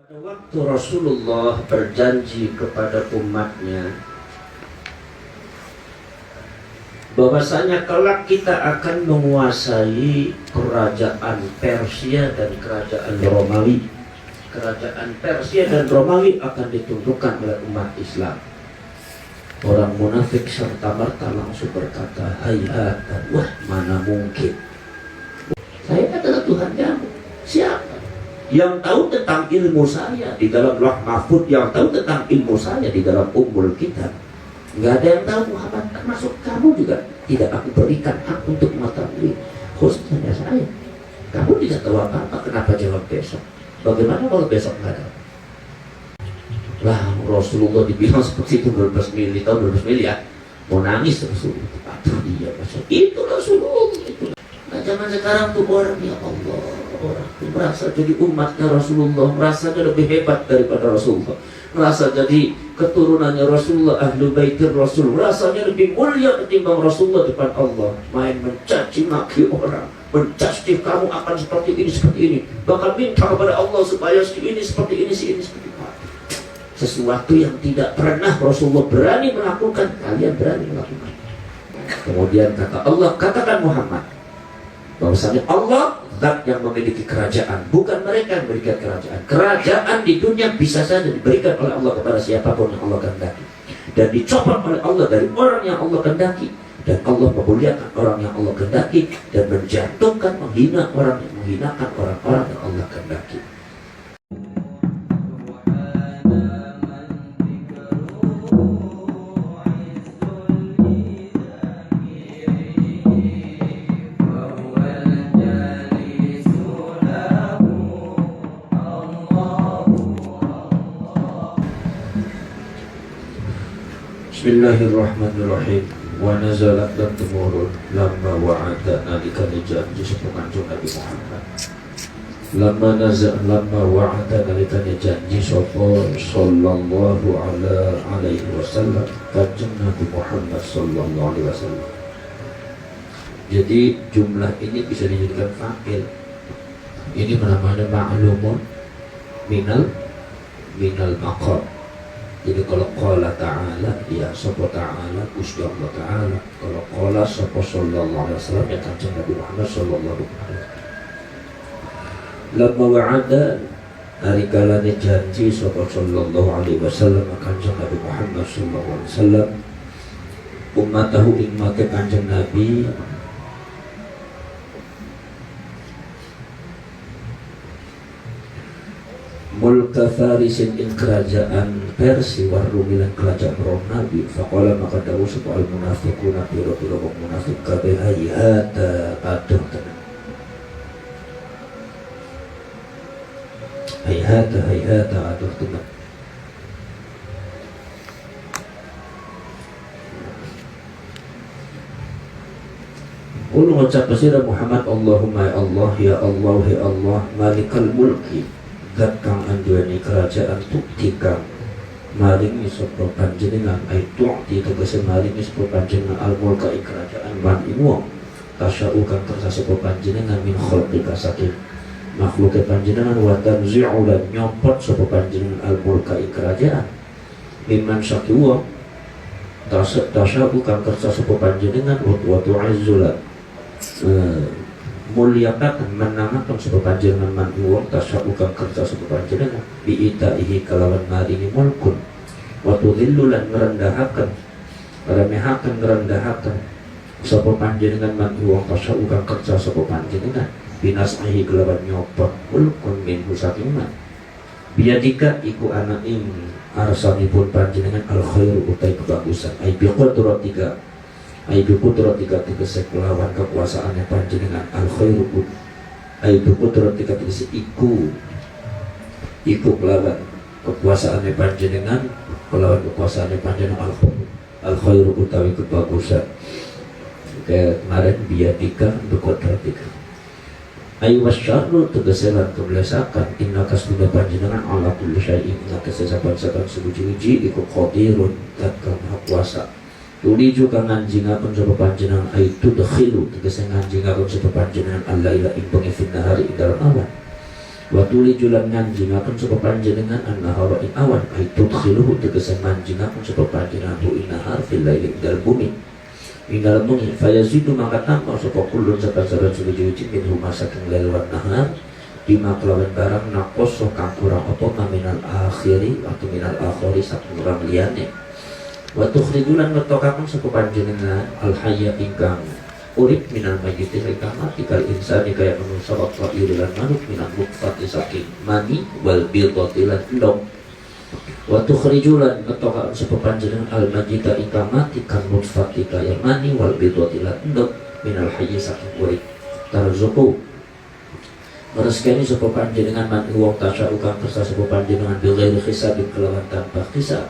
Waktu Rasulullah berjanji kepada umatnya bahwasanya kelak kita akan menguasai kerajaan Persia dan kerajaan Romawi. Kerajaan Persia dan Romawi akan ditundukkan oleh umat Islam. Orang munafik serta-merta langsung berkata, hayat, wah mana mungkin. Saya adalah Tuhan kamu. Siapa? Yang tahu tentang ilmu saya di dalam Lauh Mahfuz, yang tahu tentang ilmu saya di dalam Ummul Kitab. Nggak ada yang tahu Muhammad, termasuk kamu juga. Tidak aku berikan hak untuk mengetahui, khususnya saya. Kamu tidak tahu apa-apa, kenapa jawab besok? Bagaimana kalau besok nggak ada? Lah Rasulullah dibilang seperti itu 12 mili, tahun 12 mili ya. Mau nangis Rasulullah. Aduh dia masuk. Itu Rasulullah itu. Nah zaman sekarang tuh orang, ya Allah, orang merasa jadi umatnya Rasulullah, merasa lebih hebat daripada Rasulullah, merasa jadi keturunannya Rasulullah, ahlu baitir Rasul, rasanya lebih mulia ketimbang Rasulullah depan Allah. Main mencaci maki orang, mencaci kamu akan seperti ini, bahkan minta kepada Allah supaya si ini seperti ini, si ini seperti ini. Sesuatu yang tidak pernah Rasulullah berani melakukan, kalian berani melakukan. Kemudian kata Allah, katakan Muhammad bahwasanya Allah zat yang memiliki kerajaan, bukan mereka yang memberikan kerajaan. Kerajaan di dunia bisa saja diberikan oleh Allah kepada siapapun yang Allah kehendaki, dan dicopot oleh Allah dari orang yang Allah kehendaki, dan Allah memuliakan orang yang Allah kehendaki, dan menjatuhkan, menghina orang yang menghinakan orang-orang yang Allah kehendaki. Bismillahirrahmanirrahim. Wa nazalat dan temurun lamma wa'ada nalika janji sepenganjung Nabi Muhammad. Lamma wa'ada nalika janji sapa sallallahu alaihi wasallam kanjeng Nabi Muhammad sallallahu alaihi wasallam. Jadi jumlah ini bisa dijadikan fa'il. Ini namanya ma'lumun minal maqam. Jadi kalau qala ta'ala, ya sapa ta'ala, Gusti Allah ta'ala. Kalau qala sapa sallallahu alaihi wasallam, ya kanjeng Nabi Muhammad sallallahu alaihi wasallam. Lamma wa'ada nalikalane janji sapa sallallahu alaihi wasallam kanjeng Nabi Muhammad sallallahu alaihi wasallam ummatahu ing make kanjeng Nabi mulka Farisin ing kerajaan Persia warumilan kerajaan Romawi. Faqala maka dawuh sapa al munafiquna pira-pira wong munafik kabeh hayata aduh tenan. Hayata aduh tenan. Qul ngucap sira Muhammad Allahumma ya Allah malikal mulki zat kang anduweni kerajaan tukti kang maringi sapa panjenengan ai tu'ti tegese maringi sapa panjenengan al-mulka ing kerajaan man ing wong tasya'u kang kersa sapa panjenengan min khalqika saking makhluke panjenengan wa tanzi'u lan nyopot sapa panjenengan al-mulka ing kerajaan mimman saking wong tasya'u kang kersa sapa panjenengan wa tu'izzu muliakan menangakan sebab panjenengan man wong tasya'u kang kerja sebab panjenengan bi'itaihi kalawan maringi mulkun wa tudhillu lan ngerendahaken ngerendahaken sebab panjenengan man wong tasya'u kang kerja sebab panjenengan binasaihi kalawan nyopot mulkun minhu saking man biadika iku ana ing arsanipun panjenengan al khairu utai kebagusan ai biqadratika aibu kudratika tegese kelawan kekuasaannya panjenengan al khairu aibu kudratika tegese iku kelawan kekuasaannya panjenengan al khairu utawi kebagusan kayak kemarin biadika bikudratika ayu wasyarru tegese lan keblesakan inna kasbuna panjenengan ala kulli syai'in tegese saban-saban suci-suci iku qadirun tat kang kuasa tuli juga nganjingaken sapa panjenengan aitu dakhilu tegese nganjingaken sapa panjenengan Allah ila ing bengi hari ing dalem awan wa tulijulan nganjingaken sapa panjenengan an-nahara ing awan ay tudkhiluhu tegese manjingaken sapa panjenengan ing nahar fil laili dalem bumi ing dalem bengi fayazidu maka tambah sapa kullun saban-saban suci minhu masaking lail wan nahar bima kelawan barang nakos kang kurang apa minal akhiri atau minal akhiri saking kurang liyane wa tukhrijulan ngetokaken sapa panjenengan al hayya ingkang urip minal mayyiti ingkang mati kal insani kaya manusa wa irilan manuk minal nutfati saking mani wal bidati lan endog wa tukhrijulan ngetokaken sapa panjenengan al mayyita ingkang mati kal nutfati kaya mani wal bidati lan endog minal hayyi saking urip tarzuqu mereskani sapa panjenengan man wong tasya ukang kersa sapa panjenengan bi ghairi hisabin kelawan tanpa hisab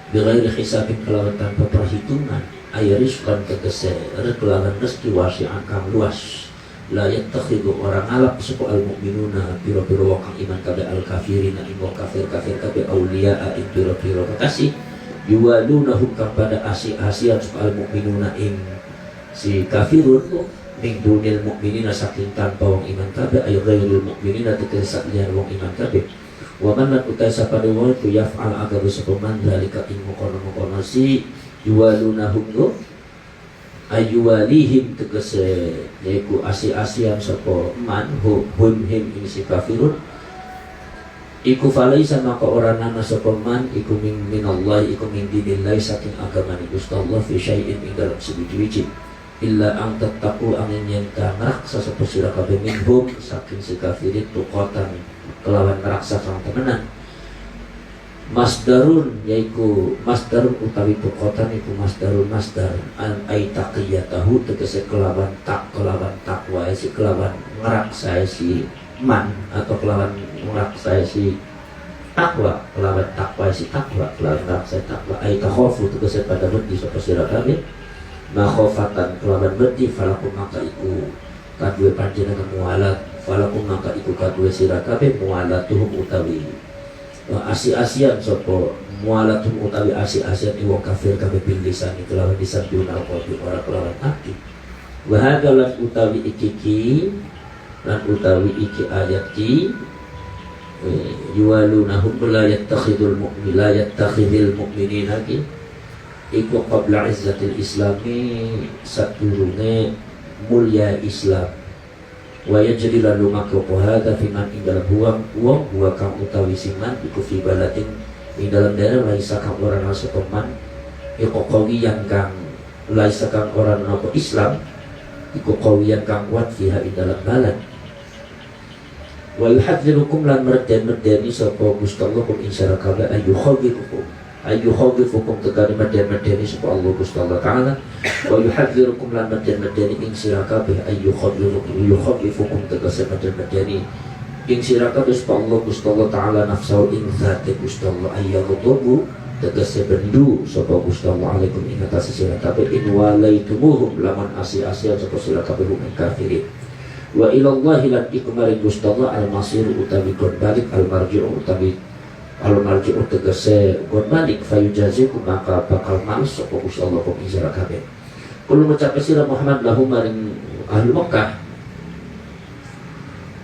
bi ghairi hisabin kelawan tanpa perhitungan ayariskan tegese kelawan rezeki wasi'an kang luas la yattakhidhu orang ngalap sapa al mukminuna pira-pira wong kang iman kabeh al kafirina ing wong kafir kabeh auliya ing pira-pira kekasih yuwadunahum kang pada asi-asian sapa al mukminuna ing si kafirun min dunil mukminina saking tanpa wong iman kabeh ayo ghairil mukminina tegese liyan wong iman kabeh wa man lan utai sapa dewa ku yaf'al agar sapa man dalika ing kono-kono si yuwalunahum go ayuwalihim tegese yaiku asi-asian sapa man hum him ing si kafirun iku falaisa maka ora nana sapa man iku minallah iku min dinillah saking agama Gusti Allah fi syai'in ing dalam siji-siji illa ang tattaqu angin yen ngraksa sapa sira kabeh minhum saking si kafirin tuqatan kelawan ngraksa kang temenan masdarun yaiku masdarun utawi tuqatan iku masdarun masdar an ay taqiyatahu tegese kelawan takwa si kelawan ngraksa si man atau kelawan ngraksa si takwa kelawan takwa si takwa kelawan ngraksa takwa ay takhafu tegese pada wedi sapa sira kabeh makhofatan kelawan beti falakum maka iku kadue panjenengan mualat falakum maka iku kadue sira kabeh mualatuhum utawi asi-asian sapa mualatuhum utawi asi-asian wong kafir kabeh bil lisan kelawan lisan duna qalbi ora kelawan ati wa hadza lan utawi iki lan utawi iki ayat ki yuwalunahum la yattakhidul mu'mina la yattakhidul mu'minina ki iku qabla izzatil islami sadurunge mulia Islam wa yajri lalu makruh hadza fi man ing dalam huwa kang utawi siman iku fi baladin ing dalam daerah laisa kang ora ana sepeman iku qawiyan kang laisa kang ora ana Islam iku qawiyan kang kuat fiha ing dalam balad wa yuhadzirukum lan merdeni sapa Gusti Allah kum insyaallah ayu khawirukum ayu khawifukum tegari medeni sapa Allah Gusti Allah taala wa yuhadzirukum lan medeni ing sira kabeh ayu khawifukum tegese medeni ing sira kabeh sapa Allah Gusti Allah taala nafsu ing zate Gusti Allah ayyuhu tegese bendu sapa Gusti Allah alaikum ing atas sira kabeh in walaitumuhum laman asi-asia sapa sira kabeh ing kafirin wa ilallahi lan ikmari Gusti Allah al-masir utawi balik al-marji'u utawi al-marji'u tegese balik fayujaziku maka bakal males sapa Gusti Allah kok izara kabeh kulo ngucap sira Muhammad lahum maring ahli Mekah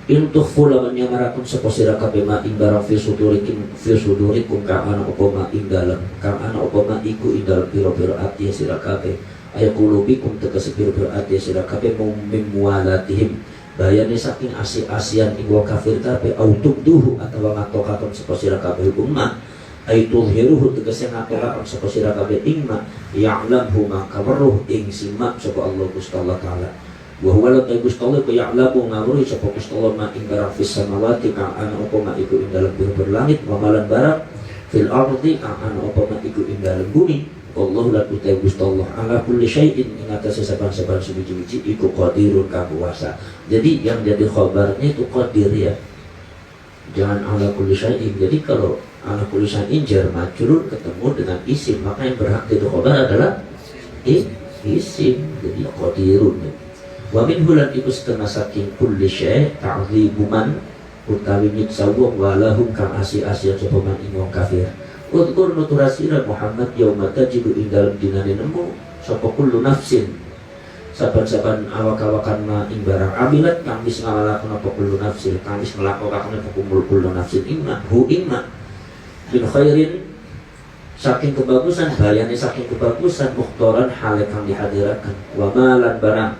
intuh fula menyamarakun sapa sira kabeh ma ing barang fi sudurikum kang ana apa ma ing dalem kang ana apa ma iku ing dalem pira-pira ati sira kabeh ayakulubikum tegese pira-pira ati sira kabeh mimwalatihim bayane saking asi-asian ing wong kafir kabeh autubduhu atawa ngatokaken sapa sira kabeh ummah aitulhiruhu tegese ngatokaken sapa sira kabeh ing ma ya'lamhu maka weruh ing simak sapa Allah Gusti Allah taala wa huwa la Gusti Allah ya'lamu ngawruhi sapa Gusti Allah ma ing barang fis samawati kang ana apa ma iku ing dalem pira-pira langit wa malan barang fil ardi kang ana apa ma iku ing dalem bumi Allah la utai Gusti Allah ala kulli syai'in ing atase saban-saban suci-suci iku qadirun kang kuasa. Jadi yang jadi khabarnya itu qadir ya. Jangan ala kulli syai'in. Jadi kalau ala kulli syai'in jar majrur ketemu dengan isim, maka yang berhak itu khabar adalah isim. Jadi qadirun. Wa min hulan iku setengah saking kulli syai' ta'dhibu man utawi nyiksa wong walahum kang asi-asian sapa man ing wong kafir. Udkur nuturasira Muhammad yauma tajidu ing dalam dinane nemu sapa kullu nafsin saban-saban awak-awakan ma ing barang amilat kang wis ngalakon apa kullu nafsin kang wis nglakokaken apa kullu nafsin inna hu inna bin khairin saking kebagusan bayane saking kebagusan mukhtaran hal kang dihadirakan wa malan barang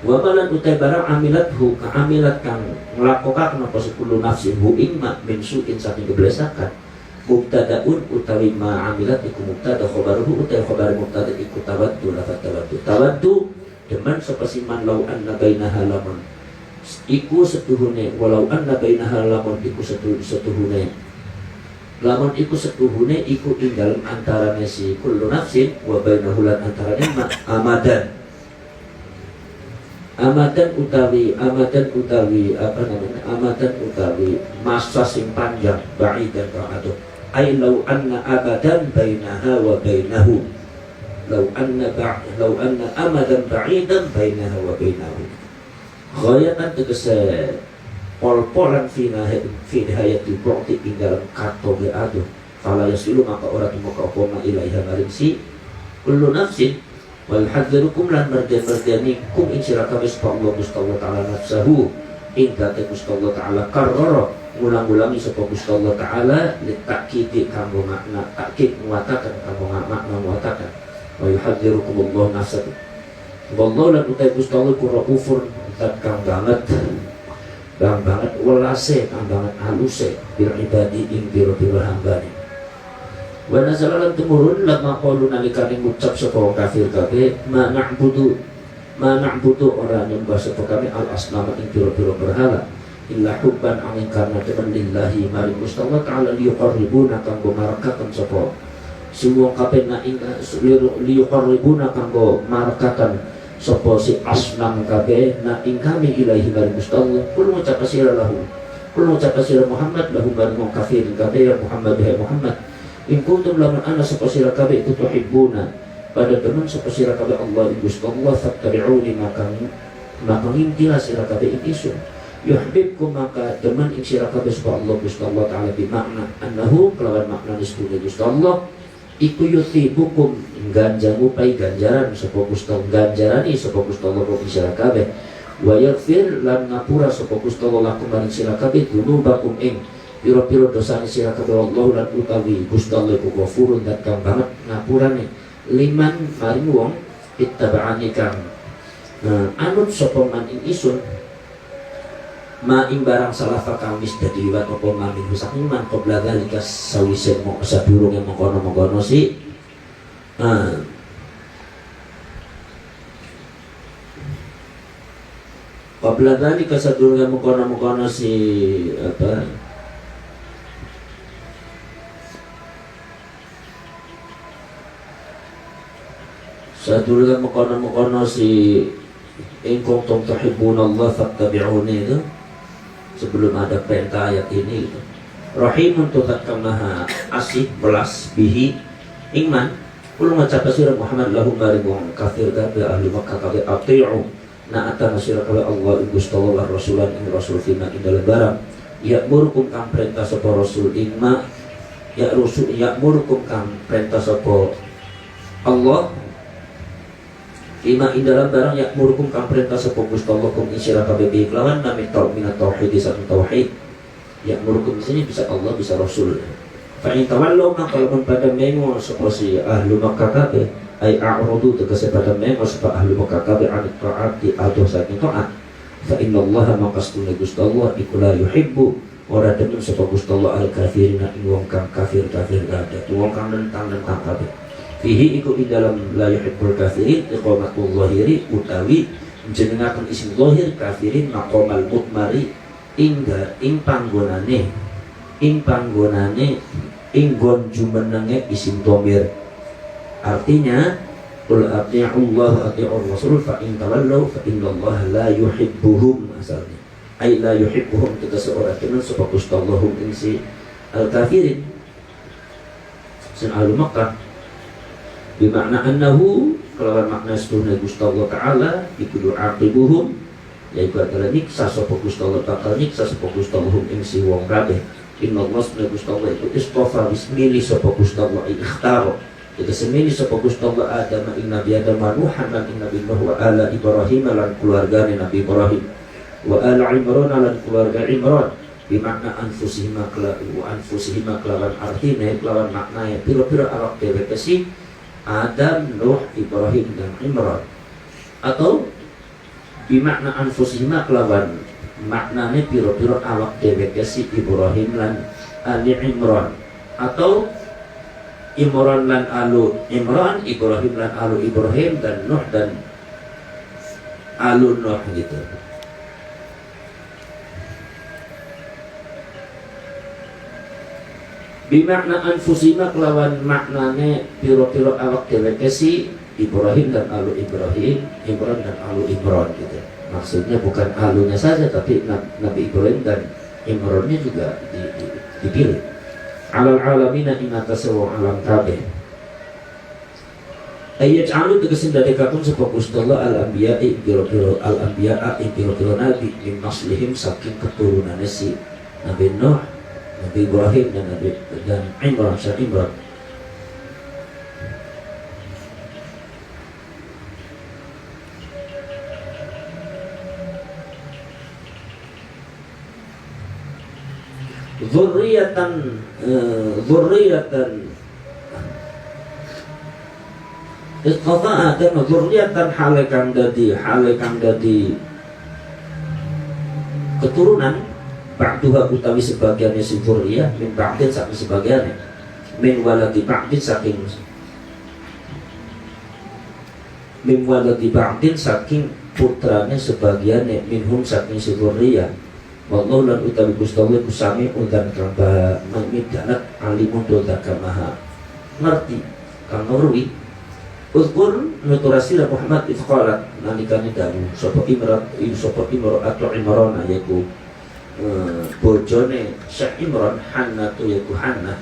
wa malan utai barang amilathu ka amilat kang nglakokaken apa kullu nafsin hu inna min su'in saking keblesakan mubtadaun utawi ma amilat iku mubtada khabaruhu utawi khabar mubtada iku tawaddu lafat tawaddu demen sapa siman lau anna bainaha lamun iku setuhune walau anna bainaha lamun iku setuhune lamun iku setuhune iku ing dalem antarane si kullu nafsin wa bainahu lan antarane ma amadan utawi apa namanya amadan utawi masa sing panjang ba'idan ka'adu ay law anna abadan bainaha wa bainahu law anna amadan ba'idan bainaha wa bainahu ghayatan tegese pol-polan fi nihayati bu'ti ing dalam kato be'adu fala yasilu maka ora tumuka opoma ilaiha maring si kullu nafsin wal hadzarukum lan marjan-marjanikum ing sira kabeh sapa Allah Gusti Allah taala nafsahu ing kate Gusti Allah taala karrara ngulang-ulangi sapa Gusti Allah taala litakidi kanggo makna takkid muwatakan kanggo makna muwatakan wa yuhadzirukum Allah nafsahu wallahu lan utai Gusti Allah ku raufur kang banget welase kang banget haluse bil ibadi ing biro-biro hambane wa nazalan tumurun lamma qalu nalikane ngucap sapa kafir kabeh ma na'budu ora nyembah sapa kami al asnama ing biro-biro berhala illa hubban angin karena teman lillahi maring Gusti Allah taala liyuqarribuna kanggo marakaken sapa suwung kabeh na ing liyuqarribuna kanggo marakaken sapa si asnam kabeh na ing kami ilahi maring Gusti Allah kul ngucap sira Muhammad lahu maring kafir kabeh ya Muhammad ya Muhammad in kuntum lamun ana sapa sira kabeh itu tuhibbuna pada demen sapa sira kabeh Allah Gusti Allah fattabi'uni maka ngintilah sira kabeh ing isun yuhibbukum maka demen ing sira kabeh sapa Allah Gusti Allah taala bi makna annahu kelawan makna nisbune Gusti Allah iku yuthibukum ganjamu pai ganjaran sapa Gusti Allah ganjarani sapa Gusti Allah ing sira kabeh wa yaghfir lan ngapura sapa Gusti Allah lakum maring sira kabeh dunubakum ing piro-piro dosane sira kabeh Allah lan utawi Gusti Allah iku ghafurun dat kang banget ngapurane liman maring wong ittaba'ani kang anut sapa man ing isun ma ing barang salafa kang wis dadi liwat apa mamin saking man qabla dzalika sawise mok sadurunge mengkono-mengkono si qabla dzalika sadurunge mengkono-mengkono si apa sadurunge mengkono-mengkono si in kuntum tuhibbunallah fattabi'uni itu sebelum ada perintah ayat ini gitu. Rahimun tutat kamaha asih belas bihi iman kul ngacap sira Muhammad lahum maring wong kafir kabeh ahli Makkah kabeh ati'u na atana sira kabeh Allah Gusti Allah rasulan ing rasul fima ing dalem barang ya murukum kang perintah sapa rasul ingma ya rusul ya murukum kang perintah sapa Allah Ima dalam barang yak murukum kang perintah sapa Gusti Allah kum isira kabeh kelawan nami minat tauhid satu tauhid yak murukum di sini bisa Allah bisa Rasul. Fa in tawallu maka lamun pada mengo sapa si ahlu Makkah kabeh ai a'rudu tegese pada mengo sapa ahlu Makkah kabeh an taati atau saking taat. Fa inna Allah maqastuna Gusti Allah iku la yuhibbu ora demen sapa Gusti Allah al kafirina ing wong kang kafir kabeh wong kang nentang kabeh. Fihi iku ing dalam la yuhibbul kafirin iqamatul zahiri utawi jenengaken isim zahir kafirin maqamal mutmari ing panggonane ing gon jumenenge isim dhamir artinya qul ati'ullah ati'ur rasul fa in tawallaw fa innallaha la yuhibbuhum asalnya ay la yuhibbuhum tegese ora tenan sapa Gusti Allah ing si al kafirin sin al Makkah bimakna annahu kelawan makna setuhna Gusti Allah Ta'ala iku aqibuhum yaitu adalah nyiksa sapa Gusti Allah bakal nyiksa sapa Gusti Allah ing si wong kabeh inna Allah Gusti Allah itu istofa wis milih sapa Gusti Allah ikhtar Kita semini sapa Gusti Allah Adam ing Nabi Adam wa Nuhan lan ing Nabi Nuh wa ala Ibrahim lan keluargane Nabi Ibrahim wa ala Imran lan keluarga Imran bimakna anfusihima kelawan artine kelawan maknanya pira-pira awak dhewe kesi Adam, Nuh, Ibrahim dan Imran atau bimakna anfusihima kelawan maknanya pira-pira awak dhewe kesi Ibrahim lan Ali Imran atau Imran lan alu Imran, Ibrahim lan alu Ibrahim dan Nuh dan alu Nuh gitu. Bimakna anfusima kelawan maknane piro-piro awak dhewe kesi Ibrahim dan alu Ibrahim, Imran dan alu Imran gitu. Maksudnya bukan alunya saja tapi Nabi Ibrahim dan Imrannya juga dipilih. Alal alamina ing atase wong alam kabeh. Ayat alu tegesin dadekaken sapa Gusti Allah al anbiya pira-pira al anbiya pira-pira nabi min maslihim saking keturunane si Nabi Nuh, Nabi Ibrahim dan Imran sa Imran. Dzurriatan istafa'atan dzurriatan halekang dadi keturunan ba'duha utawi sebagiannya si dzurriyah min ba'din saking sebagiannya min waladi ba'din saking putrane sebagiannya minhum saking si dzurriyah. Wallahu lan utawi Gusti Allah kusami udan kang mamidanat alimun dosa kamaha ngerti kang nurwi uzkur nuturasi Muhammad ifqalat nalikane dawu sapa Imran atau Imran yaiku bojone Syekh Imran Hanna tu yaiku Hanna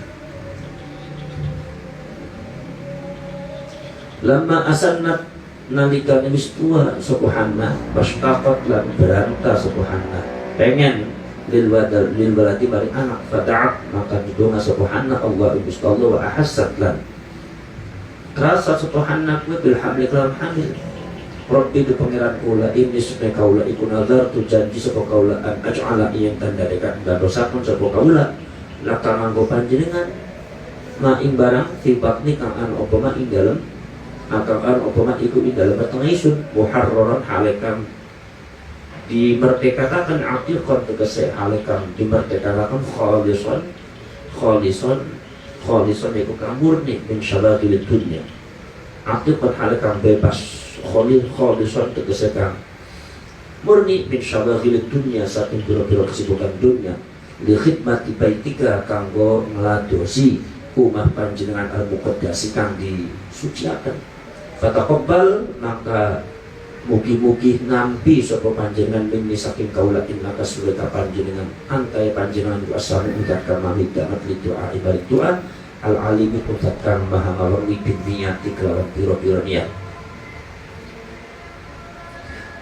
lama asannat nalikane wis tua sapa Hanna bastaqat lan beranta sapa Hanna pengen lil waladi bari anak fada'at maka didonga sapa Hanna Allah Gusti Allah wa ahassat lan kerasa sapa Hanna kuwi bil hamli kalam hamil Rabbi di pangeran kula ini supaya kaula iku nazar tu janji sapa kaula an aj'ala ing tanda dekat dosaken sapa kaula laka manggo panjenengan ma ing barang fi batni kang an apa ma ing dalem akang an apa ma iku ing dalem tengah isun muharraran halekam dimerdekakan atiqan tegese halekam dimerdekakan khalisan iku kang murni min syabagil dunya atiqan halekam bebas khalisan tegese kang murni min syabagil dunya saking pira-pira kesibukan dunia li khidmati baitika kanggo ngladosi umah panjenengan al-muqaddasi kang disuciaken fataqabbal maka mugi-mugi nampi sapa panjenengan minni saking kaula innaka sulika panjenengan antai panjenengan asane udat kamami damat li doa ibadah doa al alimi udat kang maha ngalami biniyati kelawan pira-pira niat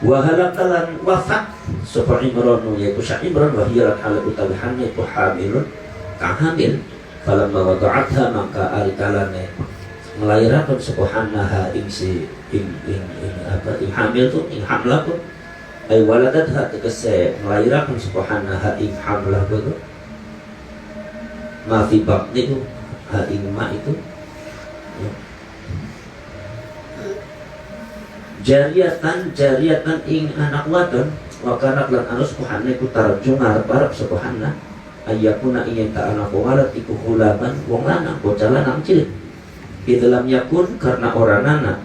wa halakalan wafat sapa Imran yaitu Syekh Imran wa hiya hal utawi hane ku hamilun kang hamil falamma wada'atha maka arikalane melahirkan sapa Hanna ing hamil tu ing hamlah tu ay waladat tegese melahirkan sapa Hanna ing hamlah tu ma fi batni tu ing ma itu jariatan ing anak wadon wa kana lan anus ku Hanna ku tarjum arep sapa Hanna ayakuna ing ta anak walad iku hulaman wong lanang bocah lanang cilik di dalam yakun karena orang anak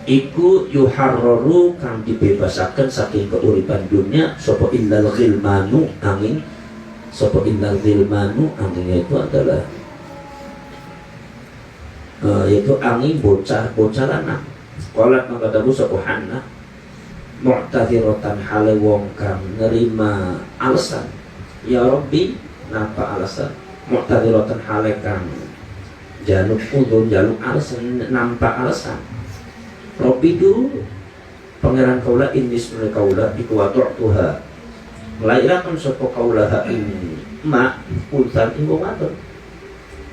iku yuharraru kang dibebasaken saking keuripan dunia sapa illal ghilmanu angin sapa illal ghilmanu angin itu adalah yaitu angin bocah lanang qalat maka dawu sapa Hanna mu'tadhiratan hale wong kang nerima alasan ya Rabbi napa alasan mu'tadhiratan hale kang jaluk udun jaluk alasan nampak alasan Robbi itu pangeran kaula ini sebenarnya kaula dikuatur tuha melahirkan sopo kaula ini mak ultan ibu matur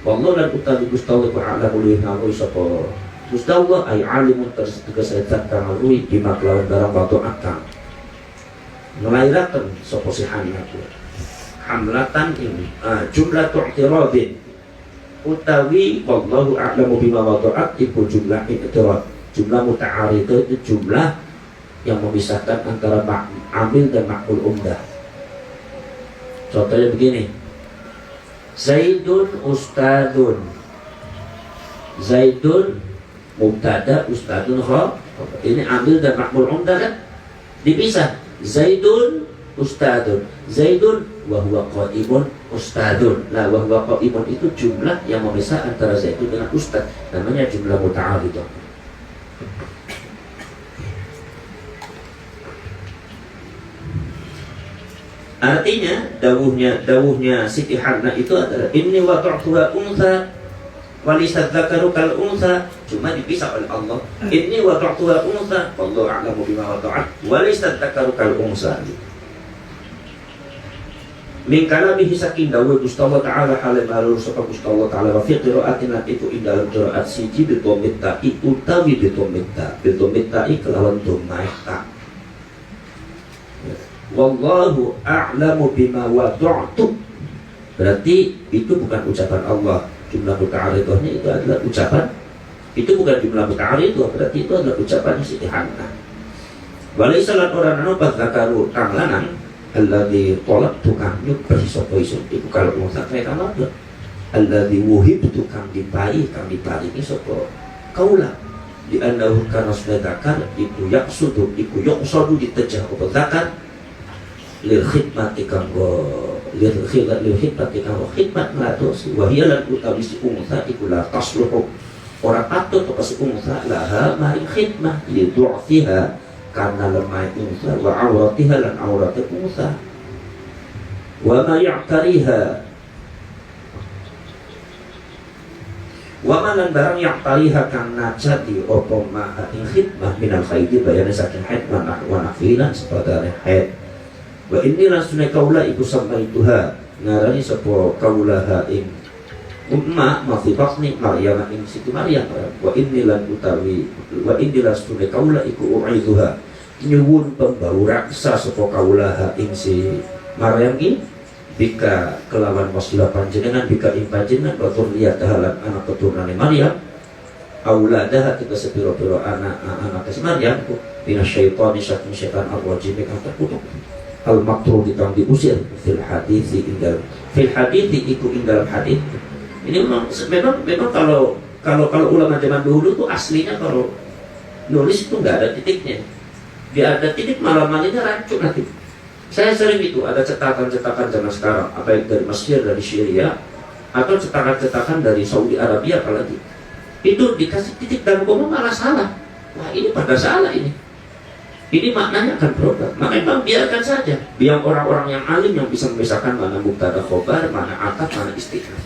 Wallahu lan utawi Gusti Allah a'lamu luwih ngawi sapa Gusti Allah ay alimun tegas zat kang luwih bima kelawan barang waktu akang ngelairaken sapa si hamlatan ini jumlah tu'tiradin utawi wallahu a'lamu bima wada'at iku jumlah i'tirad, jumlah muta'arid itu jumlah yang memisahkan antara amil dan ma'mul umdah. Contohnya begini, Zaidun ustadun, Zaidun mubtada, ustadun khabar. Ini amil dan ma'mul umdah kan dipisah. Zaidun ustadun, Zaidun wa huwa qaimun ustadun. Nah, wa huwa qaimun itu jumlah yang memisah antara Zaidun dengan ustad, namanya jumlah muta'aridah. Artinya dawuhnya Siti Hanna itu adalah inni wada'tuha untha walisat dzakaru kal untha, cuma dipisah oleh Allah. Inni wada'tuha untha wallahu a'lamu bima wada'at walisat dzakaru kal untha. Min kalamihi saking dawuh Gusti Allah taala halim alur sapa Gusti Allah taala wa fi qira'atin itu indah qira'at siji bi dhammit ta'i utawi bi dhammit ta'i kelawan dhammah ta. Wallahu a'lamu bima wada'tu. Berarti itu bukan ucapan Allah. Jumlah muta'aridahnya itu adalah ucapan, itu bukan jumlah muta'aridah, berarti itu adalah ucapan Siti Hanna. Walaysa lan ora ana zakaru kang lanang alladzi talabtu kang nyuper sapa isun iku kalau mungsa kaya kamar alladzi wuhibtu kang diparingi sapa kaula di annahu kana sadakar iku yaqsudu iku yuqsadu ditejah apa zakar lil khidmati kanggo lil khidmati kanggo khidmat ngatos wa hiya lan utawi si umsa iku la tasluhu ora patut apa si umsa laha mari khidmah li du'fiha karena lemah unsa wa auratiha lan aurati unsa wa ma ya'tariha wa ma lan barang ya'tariha kang najati opo ma ing khidmah minal khaidi bayane saking khidmah wa nafilan sepadane haid wa inni lasune kaula iku samaituha ngarani sapa kaulaha ing umma mafifakni Maryam ing Siti Maryam wa inni lan utawi wa inni lasune kaula iku u'iduha nyuwun pembau raksa sapa kaulaha ing si Maryam iki bika kelawan wasilah panjenengan bika ing panjenengan wa dzurriyyataha lan anak keturunane Maryam auladaha kita sepiro-piro anak si Maryam minasyaitani saking setan ar-rajim kang terkutuk al-makruh ditang diusir fil hadithi iku ing dalam hadits. Ini memang kalau ulama zaman dulu tuh aslinya kalau nulis itu nggak ada titiknya. Dia ada titik malam-malamnya rancun nanti. Saya sering itu ada cetakan-cetakan zaman sekarang, apa yang dari Mesir, dari Syria, atau cetakan-cetakan dari Saudi Arabia apalagi. Itu dikasih titik dan koma malah salah. Wah ini pada salah ini. Ini maknanya akan berubah. Maka memang biarkan saja. Biar orang-orang yang alim yang bisa memisahkan mana mubtada khobar, mana ataf, mana istiqlal.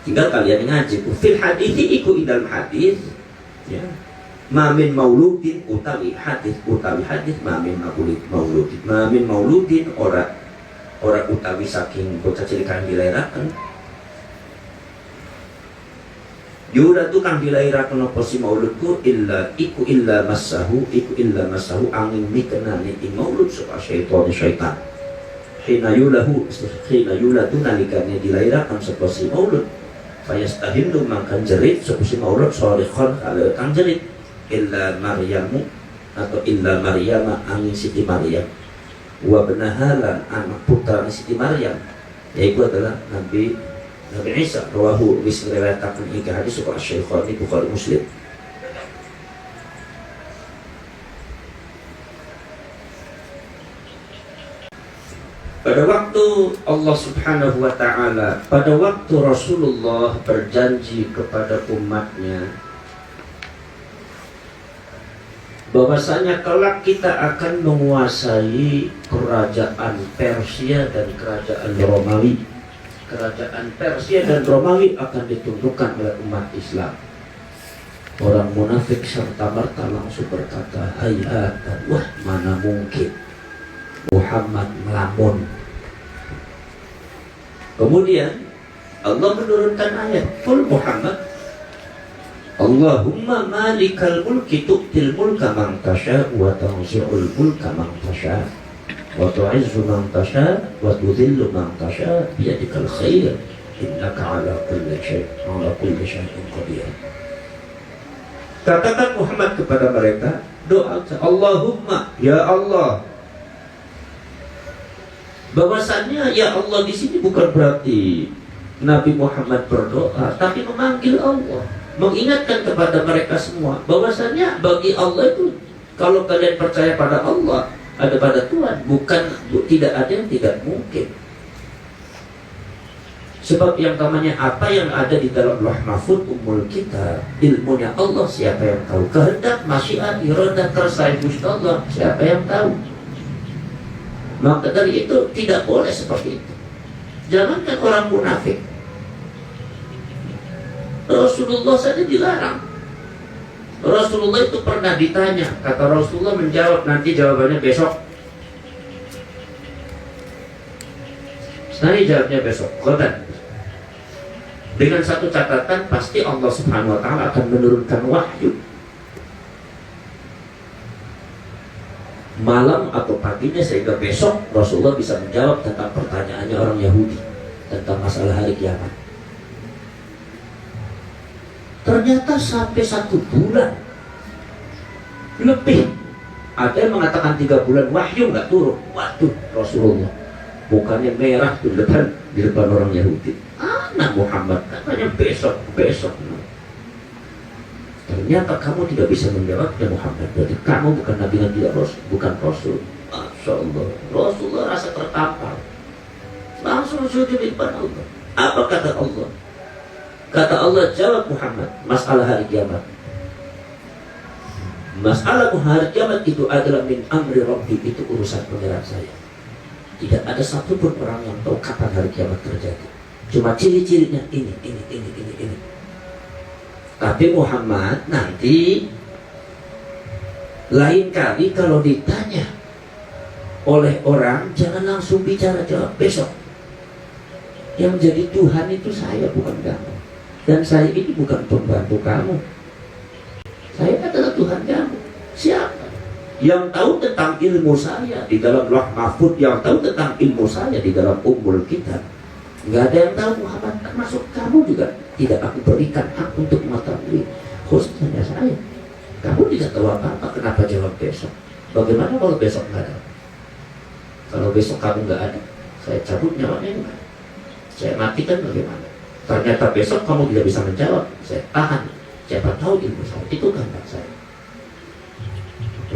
Tinggal kalian ngaji. Fil hadithi iku dalam hadis, ya. Mamin mauludin utawi hadis mamin mauludin ora utawi saking bocah cilik kang dilairaken. Yura tu kang dilairaken apa si mauludku illa masahu angin mikenane ing maulud sapa syaitan. Hina yulatu nalikane dilairaken sapa si maulud. Fayastahillu mangkan jerit sapa si maulud sharikhon kalau kang jerit illa Maryamu atau illa Maryama angin Siti Maryam wa benahalan anak putra Siti Maryam yaitu adalah Nabi Isa rawahu bisriwayatakan ing hadis saka Syaikhani Bukhari Muslim. Pada waktu Allah Subhanahu wa ta'ala, pada waktu Rasulullah berjanji kepada umatnya bahwasanya kelak kita akan menguasai kerajaan Persia dan kerajaan Romawi. Kerajaan Persia dan Romawi akan ditundukkan oleh umat Islam. Orang munafik serta-merta langsung berkata, hayata, wah mana mungkin Muhammad melamun. Kemudian Allah menurunkan ayat, Qul Muhammad, Allahumma malikal mulki tu'til mulka man tasha wa tanzi'ul mulka man tasha wa tu'izzu man tasha wa tudhillu man tasha biyadikal khair innaka ala kulli syai'in qadir. Katakan Muhammad kepada mereka, doa Allahumma, ya Allah. Bahwasannya ya Allah di sini bukan berarti Nabi Muhammad berdoa, tapi memanggil Allah, mengingatkan kepada mereka semua bahwasannya bagi Allah itu, kalau kalian percaya pada Allah, ada pada Tuhan, tidak ada yang tidak mungkin. Sebab yang namanya apa yang ada di dalam Lauh Mahfuz Ummul Kitab, ilmunya Allah siapa yang tahu, kehendak, masyiat, iradah, kersai Allah siapa yang tahu. Maka dari itu tidak boleh seperti itu. Jangankan orang munafik, Rasulullah saja dilarang. Rasulullah itu pernah ditanya, kata Rasulullah menjawab, nanti jawabannya besok. Nanti jawabnya besok, khodan. Dengan satu catatan, pasti Allah Subhanahu wa Ta'ala akan menurunkan wahyu malam atau paginya, sehingga besok Rasulullah bisa menjawab tentang pertanyaannya orang Yahudi tentang masalah hari kiamat. Ternyata sampai 1 bulan lebih. Ada yang mengatakan 3 bulan wahyu nggak turun. Waduh, Rasulullah bukannya merah tuh di depan orang Yahudi. Anak Muhammad katanya besok. Ternyata kamu tidak bisa menjawabnya Muhammad. Berarti kamu bukan Nabi yang tidak Rasul, bukan Rasul. Masya Allah, Rasulullah rasa tertampar, langsung sujud di depan Allah. Apa kata Allah? Kata Allah, jawab Muhammad masalah hari kiamat. Masalah hari kiamat itu adalah min amri Rabbi, itu urusan pangeran saya. Tidak ada satupun orang yang tahu kapan hari kiamat terjadi. Cuma ciri-cirinya ini. Tapi Muhammad nanti lain kali kalau ditanya oleh orang, jangan langsung bicara, jawab besok. Yang jadi Tuhan itu saya, bukan kamu. Dan saya ini bukan pembantu kamu. Saya adalah Tuhan kamu. Siapa? Yang tahu tentang ilmu saya di dalam Lauh Mahfuz, yang tahu tentang ilmu saya di dalam Ummul Kitab. Nggak ada yang tahu Muhammad, termasuk kamu juga. Tidak aku berikan hak untuk mengetahui, khususnya saya. Kamu tidak tahu apa-apa, kenapa jawab besok? Bagaimana kalau besok nggak ada? Kalau besok kamu nggak ada, saya cabut nyawanya juga. Saya matikan bagaimana? Ternyata besok kamu tidak bisa menjawab, saya tahan. Siapa tahu ilmu saya, itu kehendak saya.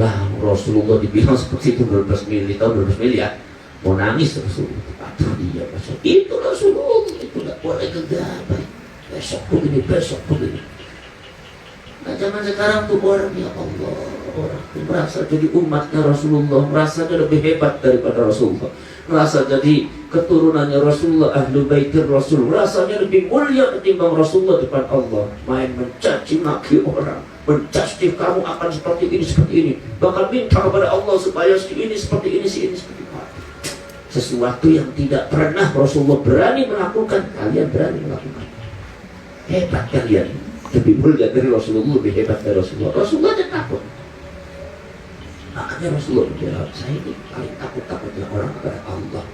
Lah Rasulullah dibilang seperti itu berbelas mili, tahun berbelas mili ya. Mau nangis Rasulullah. Aduh dia masuk. Itu Rasulullah, itu nggak boleh gegabah. Besok begini. Nah zaman sekarang tuh orang, ya Allah, orang tuh merasa jadi umatnya Rasulullah, merasa lebih hebat daripada Rasulullah, merasa jadi keturunannya Rasulullah, ahlu baitir Rasul, rasanya lebih mulia ketimbang Rasulullah depan Allah. Main mencaci maki orang, mencaci kamu akan seperti ini, bahkan minta kepada Allah supaya si ini seperti ini. Sesuatu yang tidak pernah Rasulullah berani melakukan, kalian berani melakukan. Hebat kalian, lebih mulia dari Rasulullah, lebih hebat dari Rasulullah. Rasulullah dia takut. Makanya Rasulullah bilang, saya ini paling takutnya orang kepada Allah.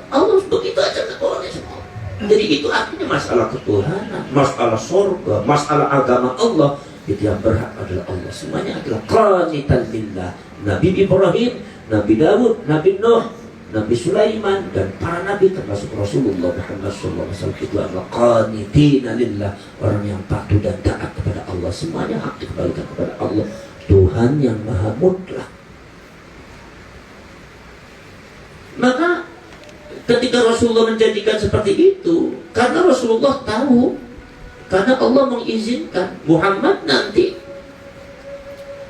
Allah begitu aja nggak boleh semua. Jadi itu artinya masalah ketuhanan, masalah surga, masalah agama Allah, itu yang berhak adalah Allah. Semuanya adalah qanitan lillah. Nabi Ibrahim, Nabi Dawud, Nabi Nuh, Nabi Sulaiman, dan para nabi termasuk Rasulullah Muhammad SAW itu adalah qanitina lillah, orang yang patuh dan taat kepada Allah. Semuanya hak dikembalikan kepada Allah, Tuhan yang maha mutlak. Maka ketika Rasulullah menjadikan seperti itu, karena Rasulullah tahu, karena Allah mengizinkan Muhammad nanti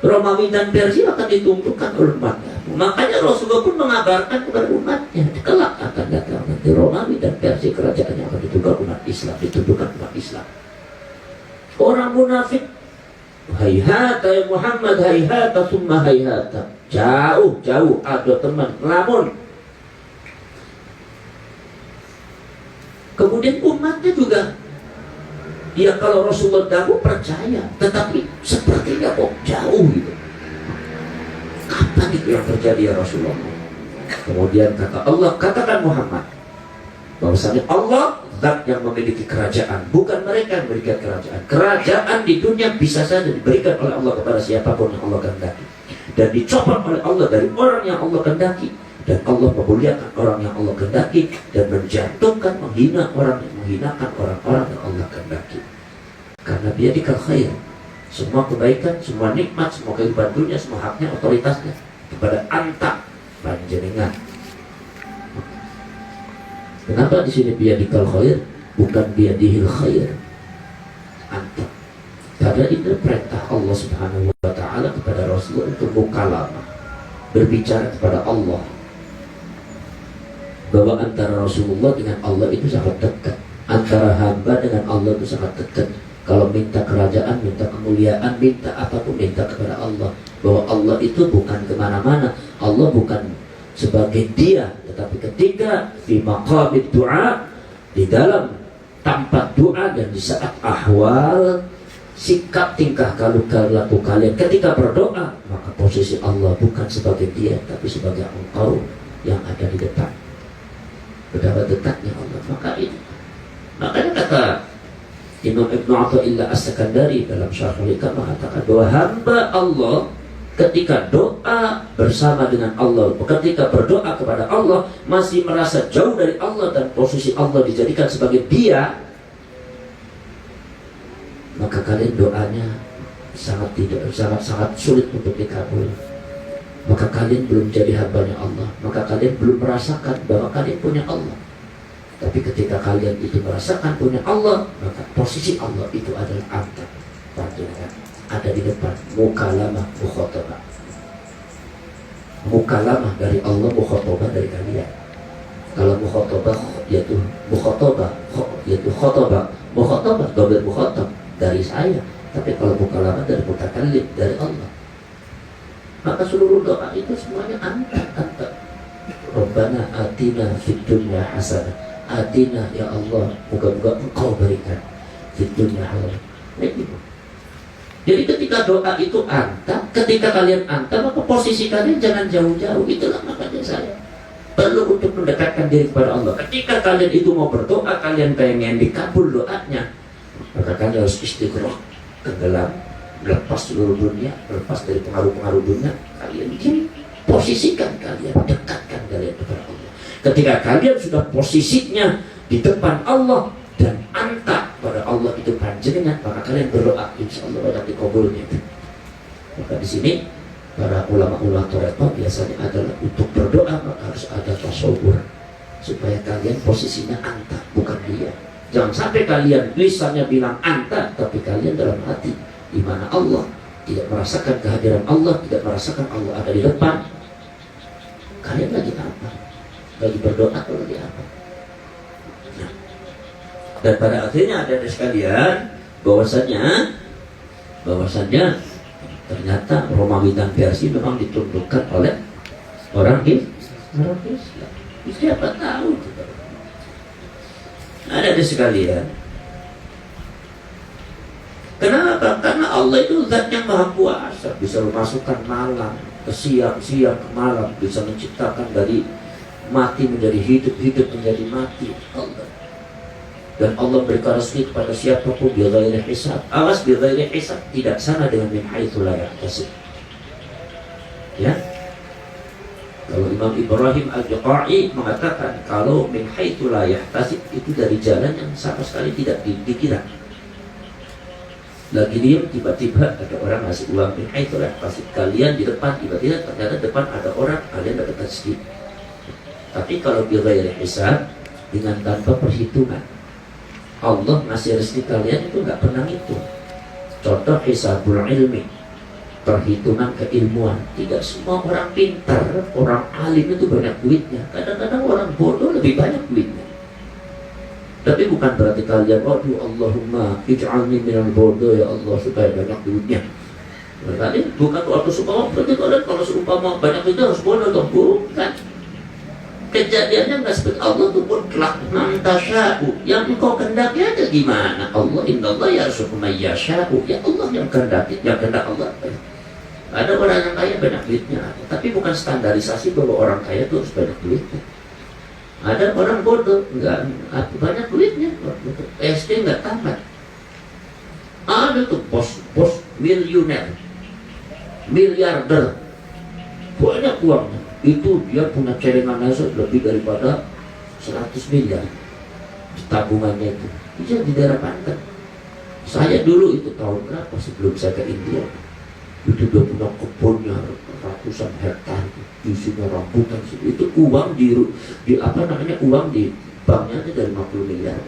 Romawi dan Persia akan ditumpukan oleh umatnya. Makanya Rasulullah pun mengabarkan kepada umatnya, kelak akan datang nanti Romawi dan Persia, kerajaannya akan ditumpukan umat Islam, ditunjukkan umat Islam. Orang munafik, hayhata ya Muhammad, hayhata summa hayhata, jauh ada teman. Namun Kemudian umatnya juga, ya kalau Rasulullah dahulu percaya, tetapi sepertinya kok jauh gitu. Kapan itu yang terjadi ya Rasulullah? Kemudian kata Allah, katakan Muhammad, bahwasanya Allah zat yang memiliki kerajaan, bukan mereka yang memberikan kerajaan. Kerajaan di dunia bisa saja diberikan oleh Allah kepada siapapun yang Allah kehendaki, dan dicopot oleh Allah dari orang yang Allah kehendaki, dan Allah memuliakan orang yang Allah kehendaki, dan menjatuhkan, menghina orang yang menghinakan orang-orang yang Allah kehendaki. Karena biyadikal khair, semua kebaikan, semua nikmat, semua kehidupan dunia, semua haknya, otoritasnya kepada anta panjenengan. Kenapa di sini biyadikal khair, bukan biyadihil khair? Anta. Karena ini perintah Allah Subhanahu wa taala kepada Rasul untuk mukalamah, berbicara kepada Allah, bahwa antara Rasulullah dengan Allah itu sangat dekat, antara hamba dengan Allah itu sangat dekat. Kalau minta kerajaan, minta kemuliaan, minta apapun, minta kepada Allah. Bahwa Allah itu bukan kemana-mana, Allah bukan sebagai dia, tetapi ketika di maqamid doa, di dalam tempat doa, dan di saat ahwal, sikap tingkah laku kalian ketika berdoa, maka posisi Allah bukan sebagai dia, tapi sebagai engkau yang ada di depan. Betapa dekatnya Allah. Makanya kata Imam Ibn Athaillah As-Sakandari dalam Syarhul Hikam mengatakan bahwa hamba Allah ketika doa bersama dengan Allah, ketika berdoa kepada Allah, masih merasa jauh dari Allah dan posisi Allah dijadikan sebagai dia, maka kalian doanya sangat sulit untuk dikabul. Maka kalian belum jadi hambanya Allah, maka kalian belum merasakan bahwa kalian punya Allah. Tapi ketika kalian itu merasakan punya Allah, maka posisi Allah itu adalah anta panjenengan, ada di depan. Mukalamah, mukhatabah. Mukalamah dari Allah, mukhatabah dari kalian. Kalau mukhatabah yaitu mukhatabah, yaitu khotabah, mukhatabah dhamir mukhatab dari saya. Tapi kalau mukalamah dari mutakallim, dari Allah. Maka seluruh doa itu semuanya anta. Rabbana atina fid dunya hasanah. Atina ya Allah, moga-moga engkau berikan fid dunya hasanah. Jadi ketika doa itu anta, ketika kalian anta, maka posisi kalian jangan jauh-jauh. Itulah makanya saya perlu untuk mendekatkan diri kepada Allah. Ketika kalian itu mau berdoa, kalian pengen dikabul doanya, maka kalian harus istighfar, tenggelam, lepas seluruh dunia, lepas dari pengaruh-pengaruh dunia. Kalian begini, posisikan kalian, dekatkan kalian kepada Allah. Ketika kalian sudah posisinya di depan Allah dan anta pada Allah itu panjenengan, maka kalian berdoa, insya Allah banyak dikabulnya. Maka di sini para ulama-ulama tarekat biasanya adalah untuk berdoa maka harus ada tasawwur, supaya kalian posisinya anta, bukan dia. Jangan sampai kalian lisannya bilang anta, tapi kalian dalam hati di mana Allah, tidak merasakan kehadiran Allah, tidak merasakan Allah ada di depan. Kalian lagi apa? Lagi berdoa atau lagi apa? Nah. Dan pada akhirnya ada sekalian bahwasanya ternyata Romawi dan Persia memang ditundukkan oleh orang Islam. Siapa tahu? Ada sekalian. Kenapa? Karena Allah itu zat yang maha kuasa, bisa memasukkan malam ke siang, siang ke malam, bisa menciptakan dari mati menjadi hidup, hidup menjadi mati. Allah. Dan Allah berikan rezeki kepada siapapun bighairi hisab. Awas, bighairi hisab tidak sama dengan min haitsu la yahtasib. Ya. Kalau Imam Ibrahim Al-Jaqai mengatakan kalau min haitsu la yahtasib itu dari jalan yang sama sekali tidak dikira. Lagi diam, tiba-tiba ada orang ngasih uang min haitsu la yahtasib. Kalian di depan, tiba-tiba ternyata depan ada orang, kalian dapat rezeki. Tapi kalau bighairi hisab, dengan tanpa perhitungan, Allah ngasih rezeki kalian itu nggak pernah ngitung. Contoh hisabul ilmi, perhitungan keilmuan. Tidak semua orang pintar, orang alim itu banyak duitnya. Kadang-kadang orang bodoh lebih banyak duitnya. Tapi bukan berarti kalian, waduh Allahumma ij'alni minal bodoh ya Allah supaya banyak duitnya. Berarti bukan waktu seumpama, berarti kalian kalau seumpama banyak duitnya harus bodoh, toh bukan. kejadiannya nggak seperti Allah tuh mutlak mantasya'u, yang engkau kehendaki aja gimana. Allah innallaha yarzuqu may yasha'u, ya Allah yang kehendaki, yang kehendak Allah. Ada orang yang kaya banyak duitnya, tapi bukan standarisasi bahwa orang kaya itu harus banyak duitnya. Ada orang bodoh, nggak banyak duitnya, SD nggak tamat. Ada tuh bos miliuner, miliarder, banyak uangnya. Itu dia punya celengan aset lebih daripada 100 miliar di tabungannya itu. Itu di daerah Banten. Saya dulu itu tahun berapa sebelum saya ke India, itu dia punya kebunnya ratusan hektar, isinya rambutan. Itu uang di apa namanya, uang di banknya itu dari 50 miliar,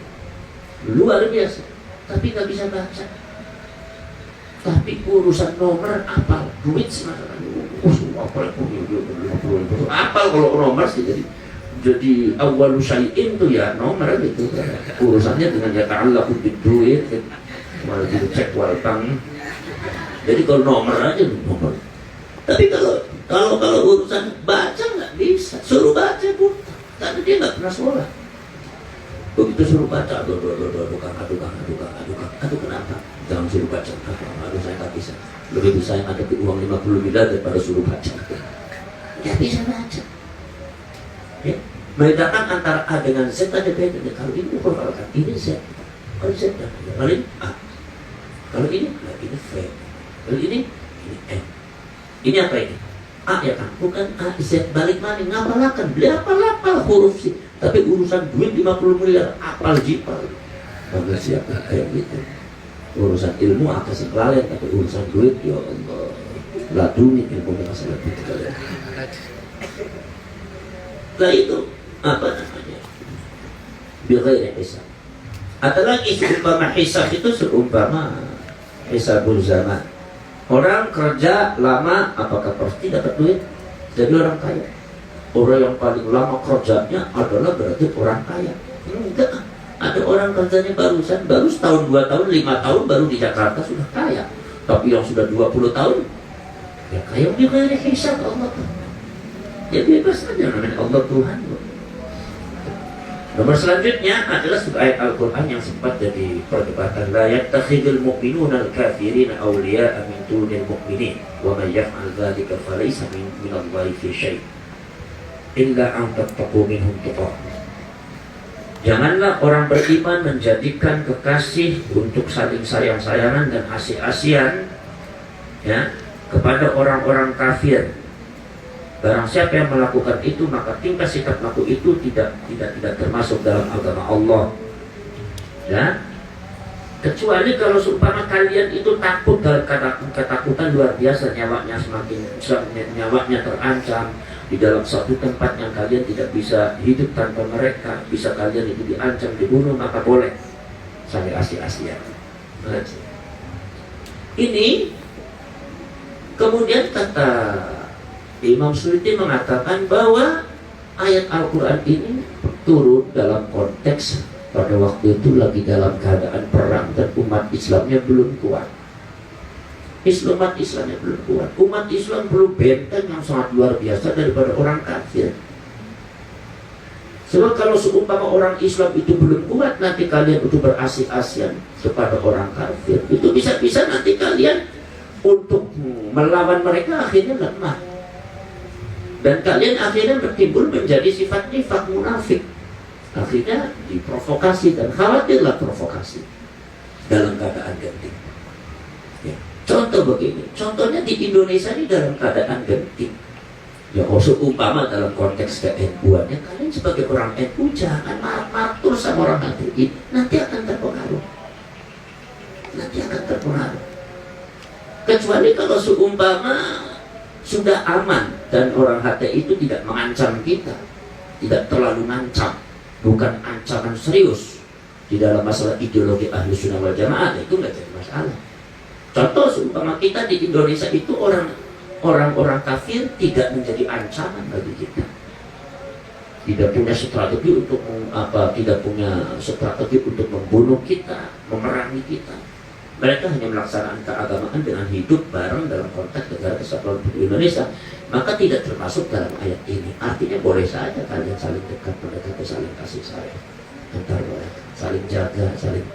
luar biasa. Tapi nggak bisa baca. Tapi urusan nomor apal, duit semacam apal kalau nomor sih, jadi awal syai'in tuh ya nomor gitu. Urusannya dengan ya ta'allaqu bid-duit, malah dicek waltang. Jadi kalau nomor aja nomor. Tapi kalau urusan baca nggak bisa, suruh baca pun karena dia nggak pernah sekolah. Begitu suruh baca, aduh kenapa? Jangan suruh baca, aduh saya nggak bisa. Lebih bisa yang ada di uang 50 miliar daripada suruh baca. Nggak bisa baca. Ya, membedakan antara A dengan Z ada bedanya. Kalau ini mufrad, ini Z. Kalau Z, kalau ini A. Kalau ini V. Kalau ini N. Ini apa ini? A ya kan? Bukan A, Z. Balik mana? Ngapalakan. Beli apal huruf sih. Tapi urusan duit 50 miliar, apal jipal. Bangga siapa kayak gitu. Urusan ilmu apa sih kelalen, tapi urusan duit ya Allah, laduni ilmu masalah itu kalian. Nah itu apa namanya? Bighairi hisab. Ada lagi seumpama hisab itu seumpama hisabul zaman. Orang kerja lama apakah pasti dapat duit? Jadi orang kaya. Orang yang paling lama kerjanya adalah berarti orang kaya. Enggak. Ada orang kerjanya baru setahun, 2 tahun, 5 tahun baru di Jakarta sudah kaya. Tapi yang sudah 20 tahun ya kaya juga dari hisab Allah. Ya bebas saja namanya Allah Tuhan. Nomor selanjutnya adalah sebuah ayat Al-Quran yang sempat jadi perdebatan. La yattakhidul mu'minuna al-kafirina awliya'a min dunil mu'minin wa man yaf'al dzalika falaysa minallahi fi syai' illa an tattaqu minhum tuqah. Janganlah orang beriman menjadikan kekasih untuk saling sayang-sayangan dan asih-asihan ya kepada orang-orang kafir. Barang siapa yang melakukan itu, maka tingkah sikap laku itu tidak termasuk dalam agama Allah. Ya, kecuali kalau seumpama kalian itu takut dalam ketakutan luar biasa, nyawanya terancam di dalam satu tempat yang kalian tidak bisa hidup tanpa mereka, bisa kalian itu diancam, dibunuh, maka boleh saling asih-asihan. Ini kemudian kata Imam Suyuti mengatakan bahwa ayat Al-Quran ini turun dalam konteks pada waktu itu lagi dalam keadaan perang dan umat Islamnya belum kuat. Umat Islamnya belum kuat. Umat Islam perlu benteng yang sangat luar biasa daripada orang kafir. Sebab kalau seumpama orang Islam itu belum kuat, nanti kalian itu berasih-asihan kepada orang kafir, itu bisa-bisa nanti kalian untuk melawan mereka akhirnya lemah. Dan kalian akhirnya bertimbul menjadi sifat nifaq munafik. Akhirnya diprovokasi dan khawatirlah provokasi dalam keadaan genting. Ya. Contoh begini, contohnya di Indonesia ini dalam keadaan genting. Ya, seumpama dalam konteks ke-NU-annya, kalian sebagai orang NU jangan marah-marah terus sama orang HTI, nanti akan terpengaruh. Kecuali kalau seumpama sudah aman dan orang HTI itu tidak mengancam kita, tidak terlalu mengancam, bukan ancaman serius di dalam masalah ideologi Ahlu Sunnah wal Jamaah, itu nggak jadi masalah. Contoh seumpama kita di Indonesia itu orang-orang kafir tidak menjadi ancaman bagi kita, tidak punya strategi untuk membunuh kita, memerangi kita. mereka hanya melaksanakan keagamaan dengan hidup bareng dalam konteks negara kesatuan Republik Indonesia, maka tidak termasuk dalam ayat ini. Artinya boleh saja kalian saling dekat, mendekati, saling kasih sayang antar mereka, saling jaga, saling.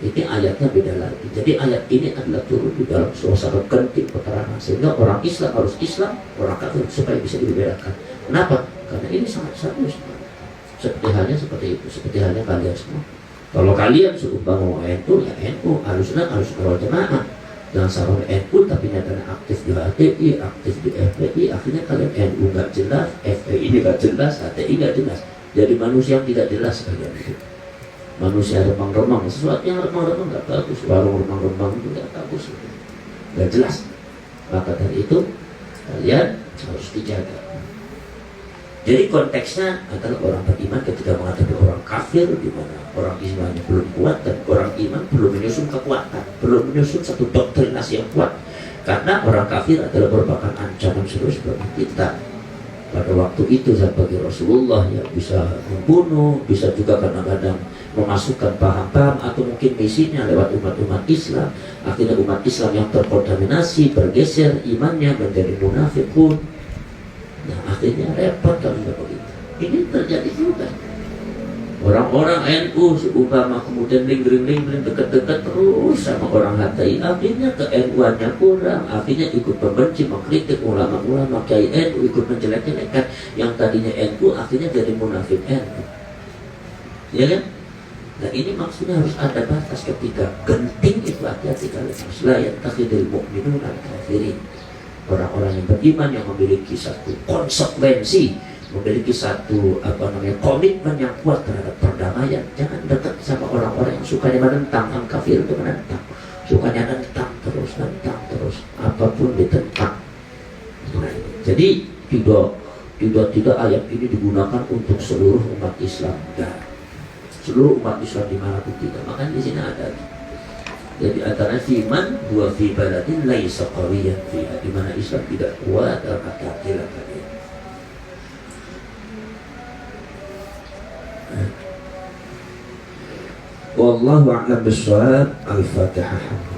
Ini ayatnya beda lagi. Jadi ayat ini adalah turun di dalam suasana genting peperangan, sehingga orang Islam harus Islam, orang kafir supaya bisa dibedakan. Kenapa? Karena ini sangat serius. Seperti halnya seperti itu, seperti halnya kalian semua. Kalau kalian seumpama NU, ya NU, Ahlussunnah, Ahlussunnah wal Jamaah. Jangan sama NU tapi nyatanya aktif di HTI, aktif di FPI, akhirnya kalian NU nggak jelas, FPI nggak jelas, HTI nggak jelas. Jadi manusia yang tidak jelas kalian itu. Manusia remang-remang, sesuatu yang remang-remang nggak bagus, warung remang-remang itu nggak bagus, nggak jelas. Maka dari itu kalian harus dijaga. Jadi konteksnya adalah orang beriman ketika menghadapi orang kafir, di mana orang imannya belum kuat dan orang iman belum menyusun kekuatan, belum menyusun satu doktrinasi yang kuat. Karena orang kafir adalah merupakan ancaman serius bagi kita. Pada waktu itu sebagai Rasulullah yang bisa membunuh, bisa juga kadang-kadang memasukkan paham-paham atau mungkin misinya lewat umat-umat Islam. Akhirnya umat Islam yang terkontaminasi bergeser imannya menjadi munafikun. Nah akhirnya repot kalau begitu. Ini terjadi juga. Orang-orang NU seumpama kemudian lingering-lingering dekat-dekat terus sama orang HTI, akhirnya ke NU-nya kurang, akhirnya ikut membenci, mengkritik ulama-ulama, kiai NU, ikut menjelek-jelekan yang tadinya NU, akhirnya jadi munafik NU. Ya kan? Nah ini maksudnya harus ada batas ketika genting itu hati-hati kalian. La yattakhidul mu'minuna al-kafirin. Orang-orang yang beriman yang memiliki satu konsekuensi, memiliki satu komitmen yang kuat terhadap perdamaian. Jangan dekat sama orang-orang yang sukanya menentang. Yang kafir itu menentang, sukanya nentang terus, apapun ditentang. Nah, jadi tidak ayat ini digunakan untuk seluruh umat Islam. Dan seluruh umat Islam dimanapun tidak. Makanya di sini ada. Jadi antara fiman dua fi baladin laisa qawiyan fiha, di mana Islam tidak kuat dalam hati-hati kalian. Wallahu a'lam bishawab. Al-Fatihah.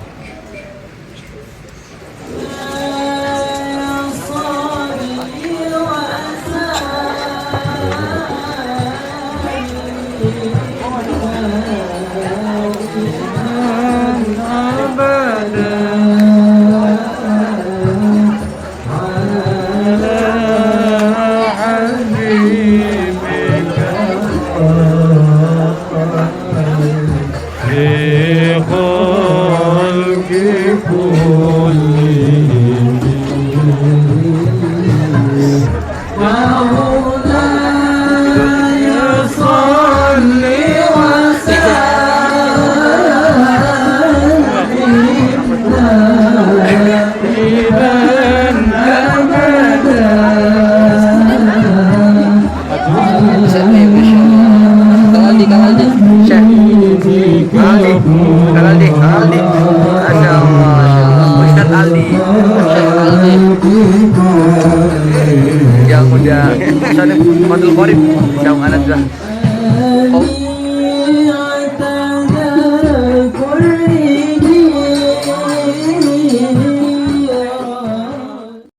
Yang udah Ustaz Fadul Qorib jauh anak sudah.